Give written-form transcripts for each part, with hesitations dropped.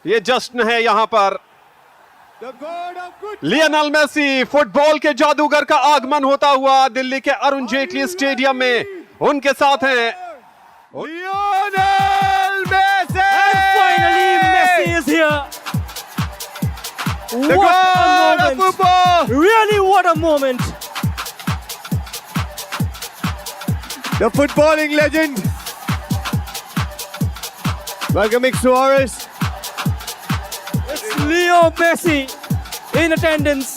ये जश्न है यहाँ पर। लियोनेल मेसी, फुटबॉल के जादूगर का आगमन होता हुआ दिल्ली के अरुण जेटली स्टेडियम में उनके साथ हैं Lionel Messi. And finally, Messi is here. The What a god of moment! football. Really, what a moment! The footballing legend, welcoming Suarez. It's Leo Messi in attendance.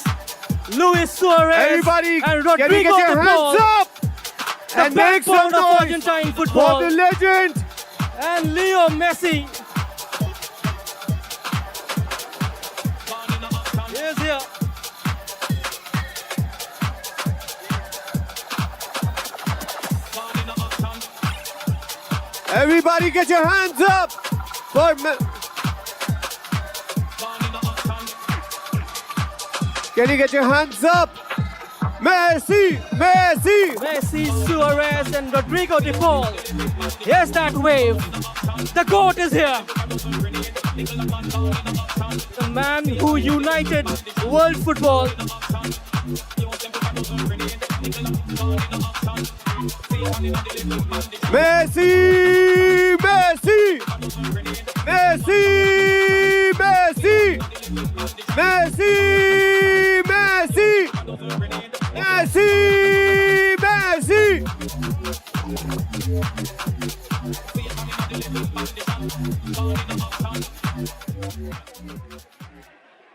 Luis Suarez Everybody, and can you Rodrigo get your De hands Paul, up the and make some backbone of noise Argentine for football, the legend? and Leo Messi is here. Everybody, get your hands up for Can you get your hands up? Messi, Messi. Messi, Suarez, and Rodrigo De Paul. Here's that wave. The GOAT is here. The man who united world football. Messi, Messi, Messi, Messi, Messi, Messi, Messi, Messi.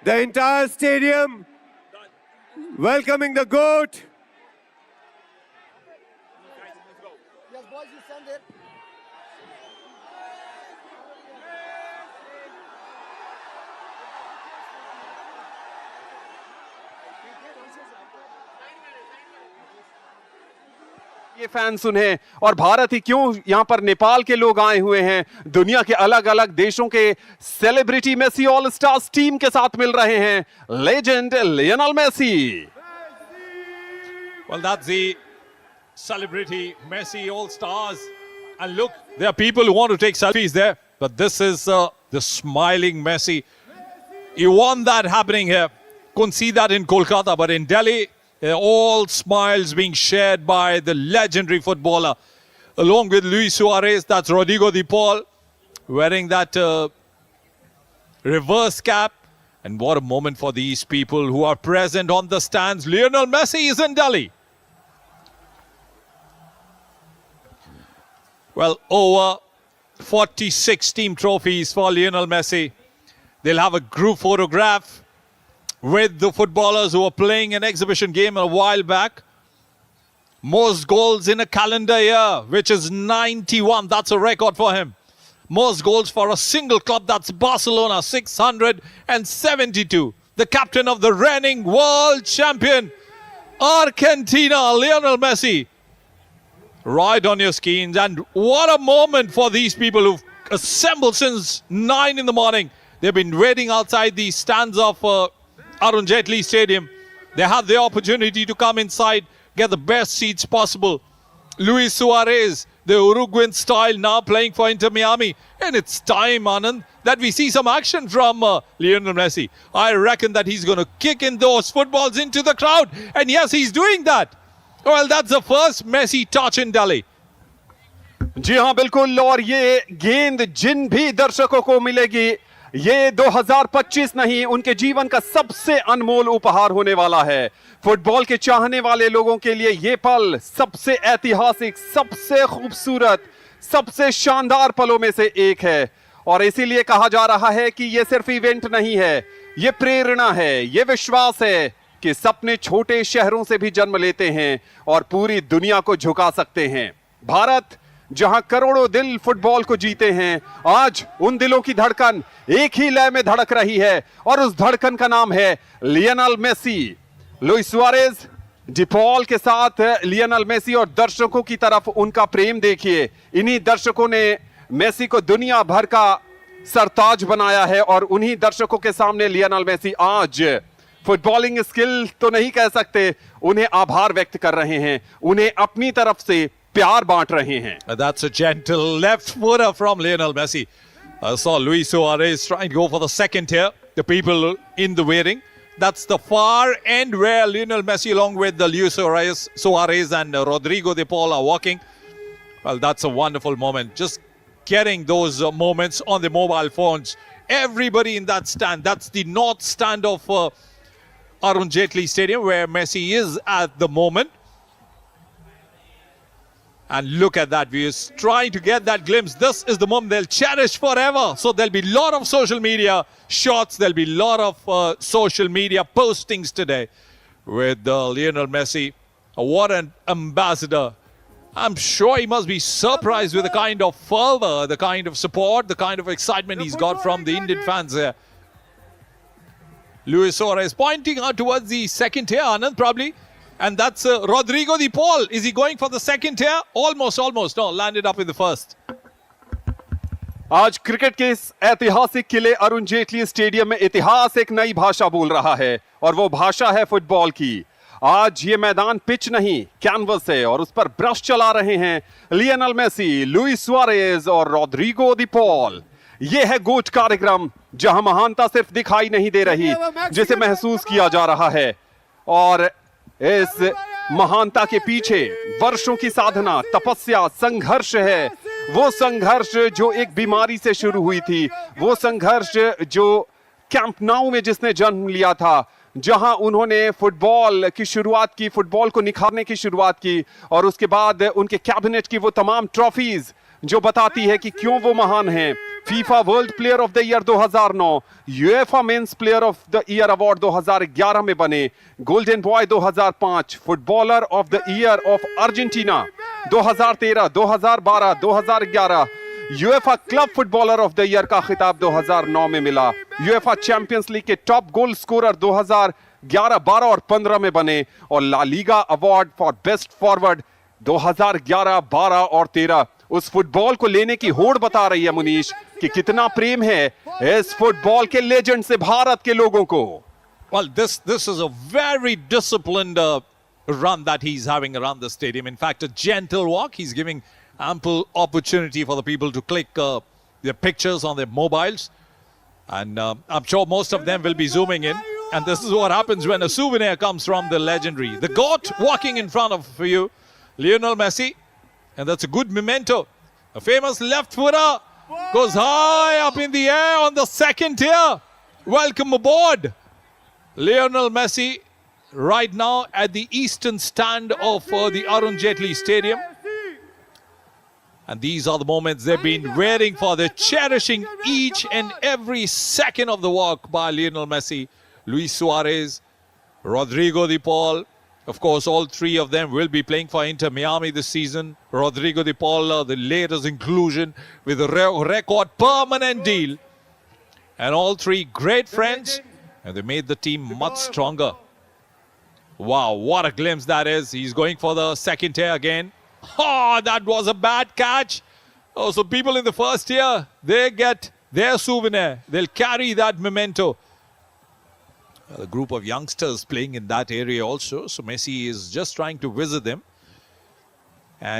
The entire stadium welcoming the GOAT. ये fans उन्हें, और भारत ही क्यों, यहां पर नेपाल के लोग आए हुए हैं, दुनिया के अलग अलग देशों के celebrity Messi all stars team के साथ मिल रहे हैं legend Lionel Messi. Well, that's the celebrity Messi All-Stars. And look, there are people who want to take selfies there. But this is the smiling Messi. You want that happening here. Couldn't see that in Kolkata, but in Delhi, all smiles being shared by the legendary footballer. Along with Luis Suarez, that's Rodrigo De Paul, wearing that reverse cap. And what a moment for these people who are present on the stands. Lionel Messi is in Delhi. Well, over 46 team trophies for Lionel Messi. They'll have a group photograph with the footballers who were playing an exhibition game a while back. Most goals in a calendar year, which is 91. That's a record for him. Most goals for a single club, that's Barcelona, 672. The captain of the reigning world champion, Argentina, Lionel Messi. Right on your screens. And what a moment for these people who've assembled since 9 in the morning. They've been waiting outside the stands of Arun Jaitley Stadium. They have the opportunity to come inside, get the best seats possible. Luis Suarez, the Uruguayan style, now playing for Inter Miami. And it's time, Anand, that we see some action from Lionel Messi. I reckon that he's going to kick in those footballs into the crowd. And yes, he's doing that. Well, that's the first Messi touch in Delhi. जी हां बिल्कुल, और ये गेंद जिन भी दर्शकों को मिलेगी, ये 2025 नहीं, उनके जीवन का सबसे अनमोल उपहार होने वाला है। फुटबॉल के चाहने वाले लोगों के लिए ये पल सबसे ऐतिहासिक, सबसे खूबसूरत, सबसे शानदार पलों में से एक है। और इसीलिए कहा जा रहा है कि ये सिर्फ इवेंट नहीं है, ये प्रेरणा है, ये विश्वास है कि सपने छोटे शहरों से भी जन्म लेते हैं और पूरी दुनिया को झुका सकते हैं। भारत, जहां करोड़ों दिल फुटबॉल को जीते हैं, आज उन दिलों की धड़कन एक ही लय में धड़क रही है, और उस धड़कन का नाम है Lionel Messi. Luis Suarez, De Paul के साथ लियोनेल मेसी, और दर्शकों की तरफ उनका प्रेम देखिए। इन्हीं दर्शकों ने मेसी को दुनिया भर का सरताज बनाया है, और उन्हीं दर्शकों के सामने लियोनेल मेसी आज फुटबॉलिंग स्किल तो नहीं कह सकते, उन्हें आभार व्यक्त कर रहे हैं, उन्हें अपनी तरफ से प्यार बांट रहे हैं। That's a gentle left footer from Lionel Messi. I saw Luis Suarez trying to go for the second tier. The people in the waiting. That's the far end where Lionel Messi along with the Luis Suarez and Rodrigo de Paul are walking. Well, that's a wonderful moment. Just getting those moments on the mobile phones. Everybody in that stand. That's the north stand of Arun Jaitley Stadium where Messi is at the moment. And look at that. We're trying to get that glimpse. This is the moment they'll cherish forever. So there'll be a lot of social media shots. There'll be a lot of social media postings today with Lionel Messi. What an ambassador. I'm sure he must be surprised with the kind of fervor, the kind of support, the kind of excitement he's got from the Indian fans here. Luis Suarez pointing out towards the second tier, Anand, probably. And that's Rodrigo de Paul. Is he going for the second tier? Almost. No, landed up in the first. आज cricket के इस ऐतिहासिक किले Arun Jaitley stadium में इतिहास एक नई भाषा बोल रहा है और वो भाषा है फुटबॉल की। आज ये मैदान पिच नहीं कैनवस है और उस पर ब्रश चला रहे हैं लियोनेल मेसी, लुइस सुआरेज और रोड्रिगो दी पॉल। ये है गोट कार्यक्रम जहां महानता सिर्फ दिखाई नहीं दे रही, जिसे महसूस किया जा रहा है। और इस महानता के पीछे वर्षों की साधना, तपस्या, संघर्ष है। वो संघर्ष जो एक बीमारी से शुरू हुई थी, वो संघर्ष जो कैंप नाउ में जिसने जन्म लिया था, जहां उन्होंने फुटबॉल की शुरुआत की, फुटबॉल को निखारने की शुरुआत की और उसके बाद उनके कैबिनेट की वो तमाम ट्रॉफीज जो बताती है कि क्यों वो महान हैं। FIFA world player of the year 2009, UEFA men's player of the year award 2011 में बने, golden boy 2005, footballer of the year of Argentina 2013, 2012, 2011, UEFA club footballer of the year का खिताब 2009 में मिला, यूएफा चैंपियंस लीग के टॉप गोल स्कोरर 2011, 12 और 15 में बने और La Liga award for best forward 2011, 12 और 13। उस फुटबॉल को लेने की होड़ बता रही है मुनीश कि कितना प्रेम है इस फुटबॉल के लेजेंड से भारत के लोगों को। Well, this is a very disciplined run that he's having around the stadium. In fact, a gentle walk. He's giving ample opportunity for the people to click their pictures on their mobiles. And I'm sure most of them will be zooming in. And this is what happens when a souvenir comes from the legendary. The GOAT walking in front of you, Lionel Messi. And that's a good memento. A famous left footer goes high up in the air on the second tier. Welcome aboard. Lionel Messi right now at the eastern stand of the Arun Jaitley Stadium. And these are the moments they've been waiting for. They're cherishing each and every second of the walk by Lionel Messi, Luis Suarez, Rodrigo de Paul. Of course, all three of them will be playing for Inter Miami this season. Rodrigo de Paul, the latest inclusion with a record permanent deal. And all three great friends. And they made the team much stronger. Wow, what a glimpse that is. He's going for the second tier again. Oh, that was a bad catch. Oh, so people in the first tier, they get their souvenir. They'll carry that memento. A group of youngsters playing in that area also. So Messi is just trying to visit them.